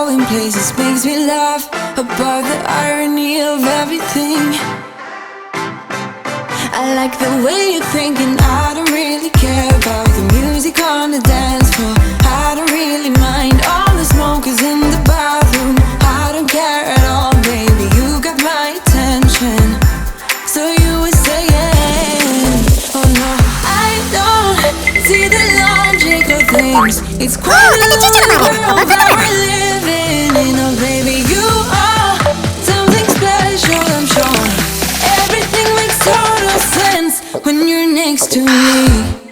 going places makes me laugh about the irony of everything. I like the way you're thinking. I don't really care about the music on the dance floor. I don't really mind all the smokers in the bathroom. I don't care at all, baby, you got my attention. So you were saying, oh no, I don't see the logic of things. It's quite a lonely world that we're living in. Oh baby, you are something special, I'm sure. Everything makes total sense when you're next to me.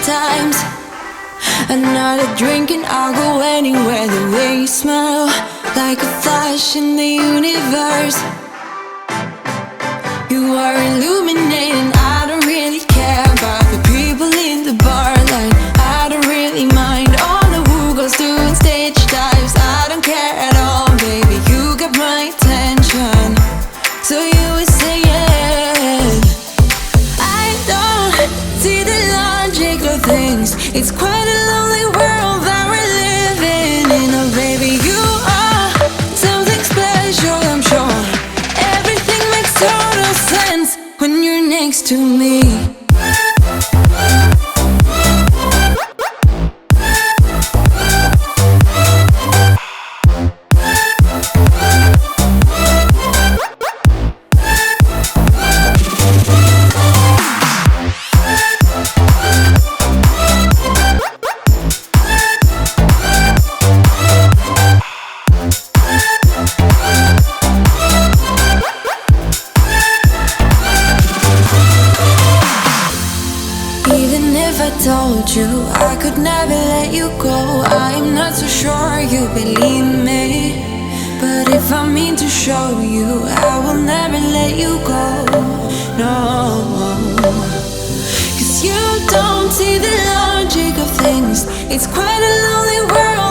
Times another drink and I'll go anywhere. The way you smile, like a flash in the universe. You are illuminating. I don't really care about the people in the bar line. I don't really mind all the who goes doing stage dives. I don't care at all, baby, you got my attention. So you were saying, I don't see the logic of things. It's quite a lonely world that we're living in. Oh baby, you are something special, I'm sure. Everything makes total sense when you're next to me. Told you I could never let you go. I'm not so sure you believe me, but if I mean to show you, I will never let you go. No, 'cause you don't see the logic of things. It's quite a lonely world